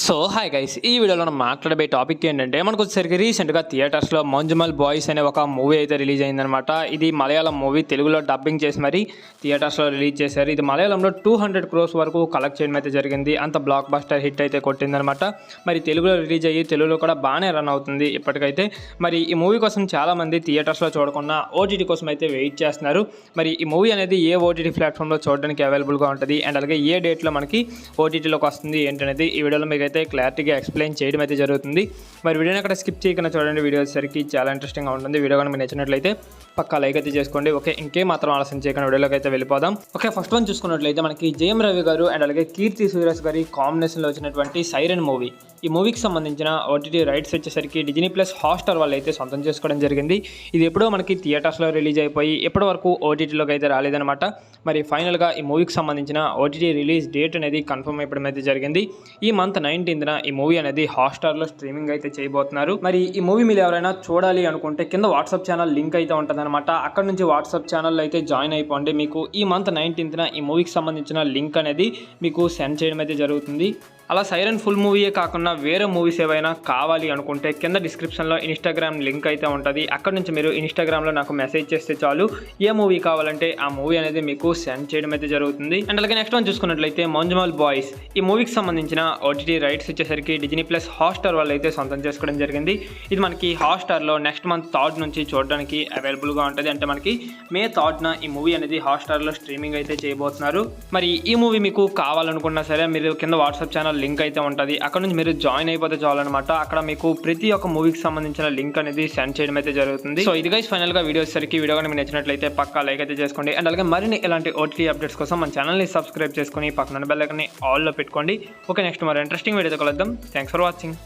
So hi guys, ఈ వీడియోలో మనం మాట్లాడే టాపిక్ ఏంటంటే మనకు వచ్చేసరికి రీసెంట్గా థియేటర్స్లో మంజుమల్ బాయ్స్ అనే ఒక మూవీ అయితే రిలీజ్ అయిందనమాట. ఇది మలయాళం మూవీ, తెలుగులో డబ్బింగ్ చేసి మరి థియేటర్స్లో రిలీజ్ చేశారు. ఇది మలయాళంలో 200 crores వరకు కలెక్ట్ చేయడం అయితే జరిగింది. అంత బ్లాక్ బస్టర్ హిట్ అయితే కొట్టిందనమాట. మరి తెలుగులో రిలీజ్ అయ్యి తెలుగులో కూడా బాగానే రన్ అవుతుంది ఇప్పటికైతే. మరి ఈ మూవీ కోసం చాలామంది థియేటర్స్లో చూడకుండా ఓటీటీ కోసం అయితే వెయిట్ చేస్తున్నారు. మరి ఈ మూవీ అనేది ఏ ఓటీటీ ప్లాట్ఫామ్లో చూడడానికి అవైలబుల్గా ఉంటుంది అండ్ అలాగే ఏ డేట్లో మనకి ఓటీటీలోకి వస్తుంది ఏంటనేది ఈ వీడియోలో మీకు అయితే క్లారిటీగా ఎక్స్ప్లెయిన్ చేయడం అయితే జరుగుతుంది. మరి వీడియోని అక్కడ స్కిప్ చేయకుండా చూడండి, వీడియో వచ్చేసరికి చాలా ఇంట్రెస్టింగ్గా ఉంటుంది. వీడియో కానీ మీకు నచ్చినట్లయితే పక్కా లైక్ అయితే చేసుకోండి. ఓకే, ఇంకేం మాత్రం ఆలస్యం చేయకుండా వీడియోలోకి అయితే వెళ్ళిపోదాం. ఓకే, ఫస్ట్ వన్ చూసుకున్నట్లయితే మనకి జయం రవి గారు అండ్ అలాగే కీర్తి సురేష్ గారి కాంబినేషన్లో వచ్చినటువంటి సైరన్ మూవీ. ఈ మూవీకి సంబంధించిన ఓటీటీ రైట్స్ వచ్చేసరికి డిజ్నీ ప్లస్ హాట్స్టార్ వాళ్ళు అయితే సొంతం చేసుకోవడం జరిగింది. ఇది ఎప్పుడో మనకి థియేటర్స్లో రిలీజ్ అయిపోయి ఇప్పటి వరకు ఓటీటీలోకి అయితే రాలేదనమాట. మరి ఫైనల్గా ఈ మూవీకి సంబంధించిన ఓటీటీ రిలీజ్ డేట్ అనేది కన్ఫర్మ్ అయిపోవడం అయితే జరిగింది. ఈ మంత్ 19న ఈ మూవీ అనేది హాట్స్టార్లో స్ట్రీమింగ్ అయితే చేయబోతున్నారు. మరి ఈ మూవీ మీరు ఎవరైనా చూడాలి అనుకుంటే కింద వాట్సాప్ ఛానల్ లింక్ అయితే ఉంటుందన్నమాట. అక్కడ నుంచి వాట్సాప్ ఛానల్ అయితే జాయిన్ అయిపోండి. మీకు ఈ మంత్ 19న ఈ మూవీకి సంబంధించిన లింక్ అనేది మీకు సెండ్ చేయడం అయితే జరుగుతుంది. అలా సైరన్ ఫుల్ మూవీయే కాకుండా వేరే మూవీస్ ఏవైనా కావాలి అనుకుంటే కింద డిస్క్రిప్షన్లో ఇన్స్టాగ్రామ్ లింక్ అయితే ఉంటుంది. అక్కడ నుంచి మీరు ఇన్స్టాగ్రామ్లో నాకు మెసేజ్ చేస్తే చాలు, ఏ మూవీ కావాలంటే ఆ మూవీ అనేది మీకు సెండ్ చేయడం అయితే జరుగుతుంది. అండ్ అలాగే నెక్స్ట్ వన్ చూసుకున్నట్లయితే మంజుమల్ బాయ్స్. ఈ మూవీకి సంబంధించిన ఓటీటీ రైట్స్ వచ్చేసరికి డిజ్నీ ప్లస్ హాట్స్టార్ వాళ్ళు అయితే సొంతం చేసుకోవడం జరిగింది. ఇది మనకి హాట్స్టార్లో నెక్స్ట్ మంత్ 3rd నుంచి చూడడానికి అవైలబుల్గా ఉంటుంది. అంటే మనకి మే 3న ఈ మూవీ అనేది హాట్స్టార్లో స్ట్రీమింగ్ అయితే చేయబోతున్నారు. మరి ఈ మూవీ మీకు కావాలనుకున్నా సరే మీరు కింద వాట్సాప్ ఛానల్ లింక్ అయితే ఉంటుంది. అక్కడ నుంచి మీరు జాయిన్ అయిపోతే చాలన్నమాట. అక్కడ మీకు ప్రతి ఒక్క మూవీకి సంబంధించిన లింక్ అనేది సెండ్ చేయడం అయితే జరుగుతుంది. సో ఇది గైస్ ఫైనల్ గా వీడియో వచ్చేసరికి వీడియో కానీ మీకు నచ్చినట్లయితే పక్కా లైక్ అయితే చేసుకోండి. అండ్ అలాగే మరిన్ని ఇలాంటి ఓటీటీ అప్డేట్స్ కోసం మన ఛానల్ని సబ్స్క్రైబ్ చేసుకుని పక్కన బెల్ ఐకాన్ని ఆల్లో పెట్టుకోండి. ఓకే, నెక్స్ట్ మరి ఇంట్రెస్టింగ్ వీడియోతో కలుద్దాం. Thanks for watching.